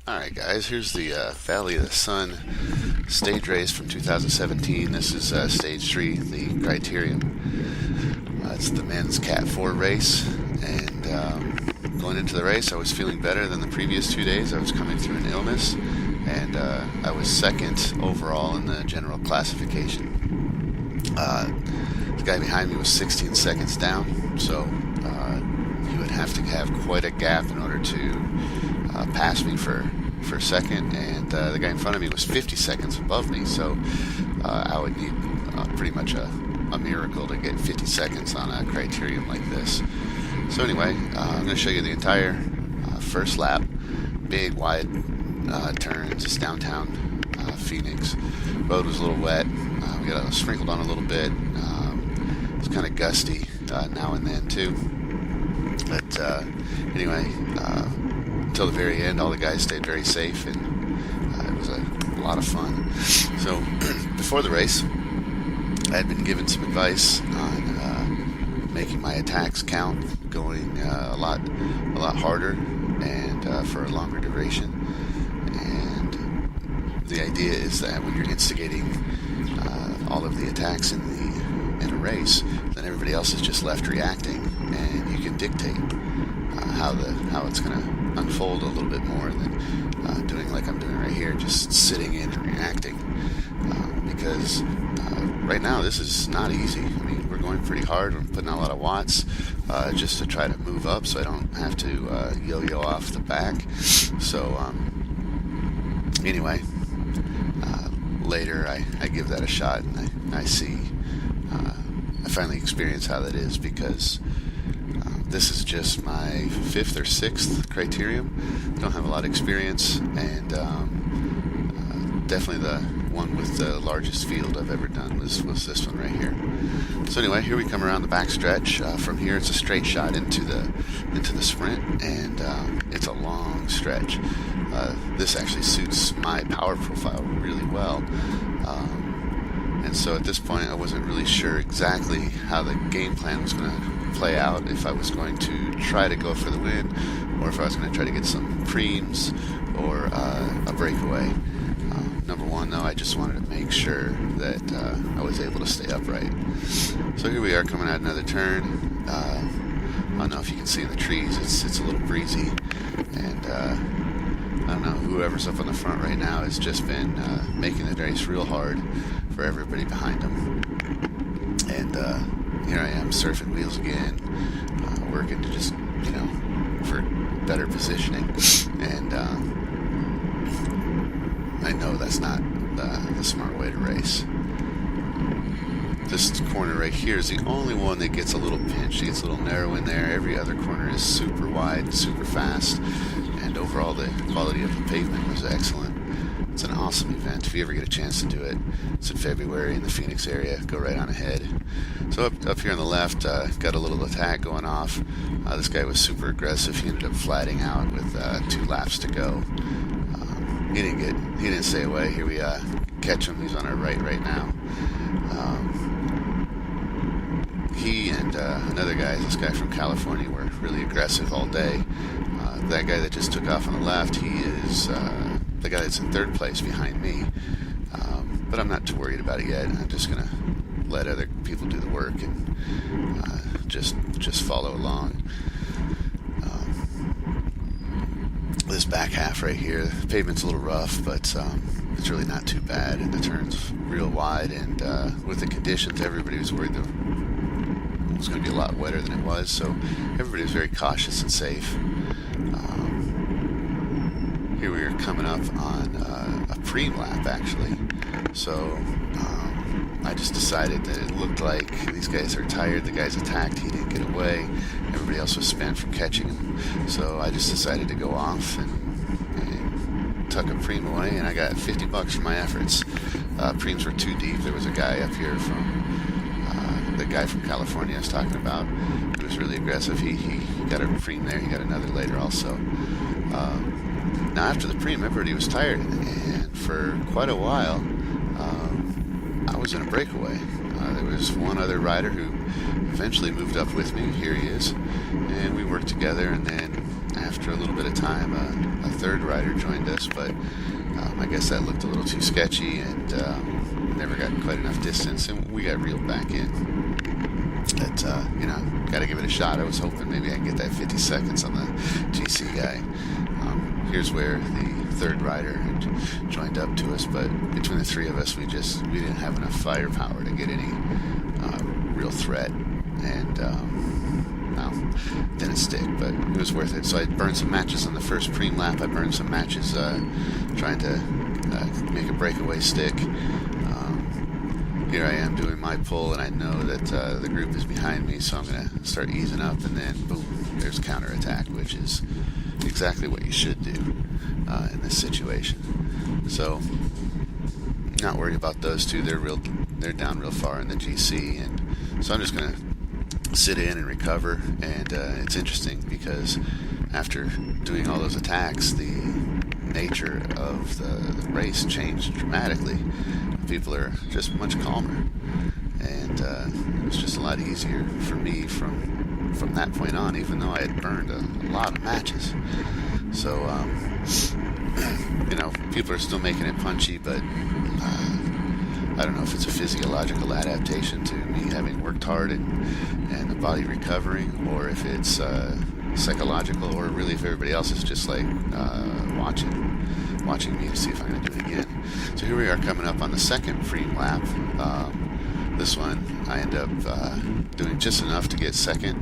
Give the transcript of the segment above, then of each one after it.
Alright guys, here's the Valley of the Sun stage race from 2017. This is stage 3, the criterium. It's the men's Cat 4 race, and going into the race I was feeling better than the previous 2 days. I was coming through an illness, and I was second overall in the general classification. The guy behind me was 16 seconds down, so he would have to have quite a gap in order to pass me for second, and the guy in front of me was 50 seconds above me, so I would need pretty much a miracle to get 50 seconds on a criterium like this. So anyway, I'm going to show you the entire first lap. Big wide turns. It's downtown Phoenix. Road was a little wet. We got sprinkled on a little bit. It's kind of gusty now and then too. But anyway, until the very end, all the guys stayed very safe, and it was a lot of fun. So before the race, I had been given some advice on making my attacks count, going a lot harder and for a longer duration. And the idea is that when you're instigating all of the attacks in a race, then everybody else is just left reacting, and you can dictate how it's going to unfold a little bit more than doing like I'm doing right here, just sitting in and reacting. Because right now this is not easy. I mean, we're going pretty hard. We're putting out a lot of watts just to try to move up, so I don't have to yo-yo off the back. So anyway, later I give that a shot, and I see. I finally experience how that is, because this is just my 5th or 6th criterium. Don't have a lot of experience, and definitely the one with the largest field I've ever done was this one right here. So anyway, here we come around the back stretch. From here, it's a straight shot into the sprint, and it's a long stretch. This actually suits my power profile really well. And so at this point, I wasn't really sure exactly how the game plan was going to play out, if I was going to try to go for the win, or if I was going to try to get some preems or a breakaway. Number one, though, I just wanted to make sure that I was able to stay upright. So here we are coming out another turn. I don't know if you can see in the trees, it's a little breezy, and I don't know, whoever's up on the front right now has just been making the race real hard for everybody behind them. And here I am, surfing wheels again, working to just, for better positioning. And I know that's not the smart way to race. This corner right here is the only one that gets a little pinched. It gets a little narrow in there. Every other corner is super wide, super fast, and overall the quality of the pavement was excellent. It's an awesome event. If you ever get a chance to do it, it's in February in the Phoenix area. Go right on ahead. So up here on the left, got a little attack going off. This guy was super aggressive. He ended up flatting out with 2 laps to go. He didn't stay away. Here we catch him. He's on our right now. He and another guy, this guy from California, were really aggressive all day. That guy that just took off on the left, he is the guy that's in 3rd place behind me. But I'm not too worried about it yet. I'm just gonna let other people do the work and just follow along. This back half right here, the pavement's a little rough, but it's really not too bad, and the turn's real wide, and with the conditions, everybody was worried that it was going to be a lot wetter than it was, so everybody was very cautious and safe. Here we are coming up on a preem lap, actually. So I just decided that it looked like these guys are tired. The guy's attacked, he didn't get away. Everybody else was spent from catching him. So I just decided to go off and tuck a preem away, and I got $50 for my efforts. Preems were too deep. There was a guy up here the guy from California I was talking about. He was really aggressive. He got a preem there. He got another later also. Now after the preem, everybody was tired, and for quite a while, I was in a breakaway. There was one other rider who eventually moved up with me. Here he is. And we worked together, and then after a little bit of time, a third rider joined us, but I guess that looked a little too sketchy, and never got quite enough distance, and we got reeled back in. But, got to give it a shot. I was hoping maybe I can get that 50 seconds on the GC guy. Here's where the third rider had joined up to us, but between the three of us, we didn't have enough firepower to get any real threat, and didn't stick, but it was worth it. So I burned some matches on the first preem lap. I burned some matches trying to make a breakaway stick. Here I am doing my pull, and I know that the group is behind me, so I'm going to start easing up, and then boom, there's counterattack, which is exactly what you should do in this situation. So not worried about those two. They're down real far in the GC, and so I'm just going to sit in and recover. And it's interesting because after doing all those attacks, the nature of the race changed dramatically. People are just much calmer, and it was just a lot easier for me from that point on, even though I had burned a lot of matches. So people are still making it punchy, but I don't know if it's a physiological adaptation to me having worked hard and the body recovering, or if it's psychological, or really if everybody else is just like watching me to see if I'm going to do it again. So here we are coming up on the second preem lap. This one I end up doing just enough to get second,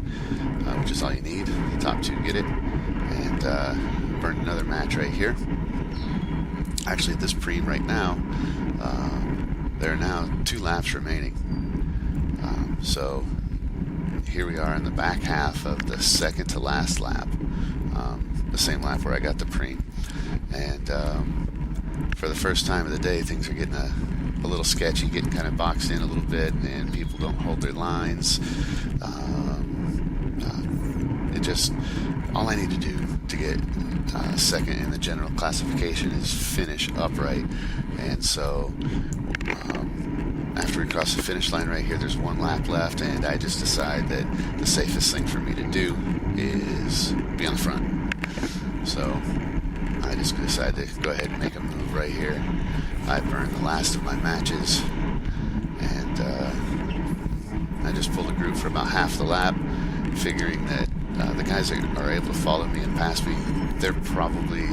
which is all you need. The top two get it, and burned another match right here. Actually, at this preem right now, there are now 2 laps remaining. So here we are in the back half of the second to last lap, the same lap where I got the preem. And for the first time of the day, things are getting a little sketchy, getting kind of boxed in a little bit, and people don't hold their lines. All I need to do to get second in the general classification is finish upright. And so after we cross the finish line right here, there's 1 lap left, and I just decide that the safest thing for me to do is be on the front. So I just decided to go ahead and make a move right here. I burned the last of my matches, and I just pulled a group for about half the lap, figuring that the guys that are able to follow me and pass me, they're probably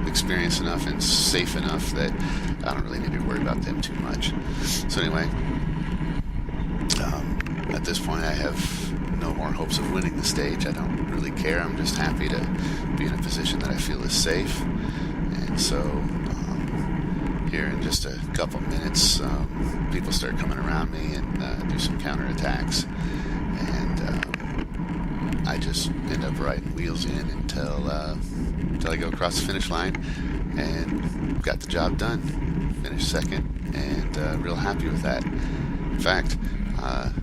experienced enough and safe enough that I don't really need to worry about them too much. So anyway, at this point I have no more hopes of winning the stage. I don't really care. I'm just happy to be in a position that I feel is safe. And so here in just a couple minutes, people start coming around me and do some counterattacks, and I just end up riding wheels in until I go across the finish line, and got the job done. Finished second, and real happy with that. In fact,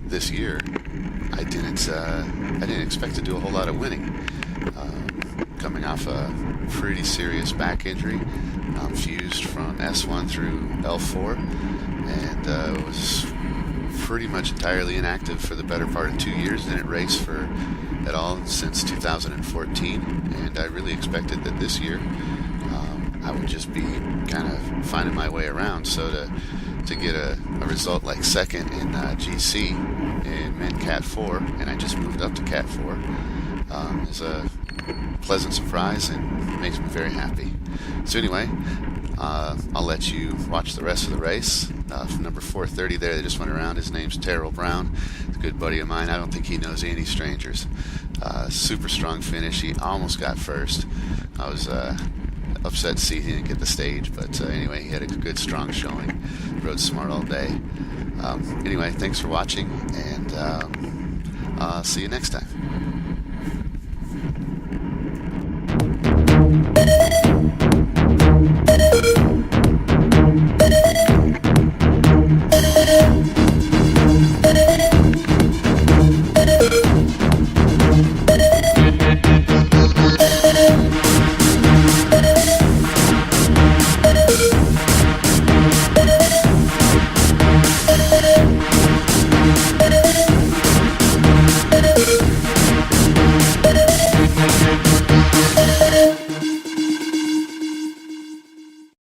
this year I didn't expect to do a whole lot of winning. Coming off a pretty serious back injury, fused from S1 through L4, and was pretty much entirely inactive for the better part of 2 years. Didn't race at all since 2014, and I really expected that this year I would just be kind of finding my way around. So to get a result like second in GC in Men Cat 4, and I just moved up to Cat 4, is a pleasant surprise and makes me very happy. So anyway, I'll let you watch the rest of the race. From number 430 there, they just went around. His name's Terrell Brown. He's a good buddy of mine. I don't think he knows any strangers. Super strong finish. He almost got first. I was upset to see he didn't get the stage, but anyway, he had a good, strong showing. Rode smart all day. Anyway, thanks for watching, and see you next time.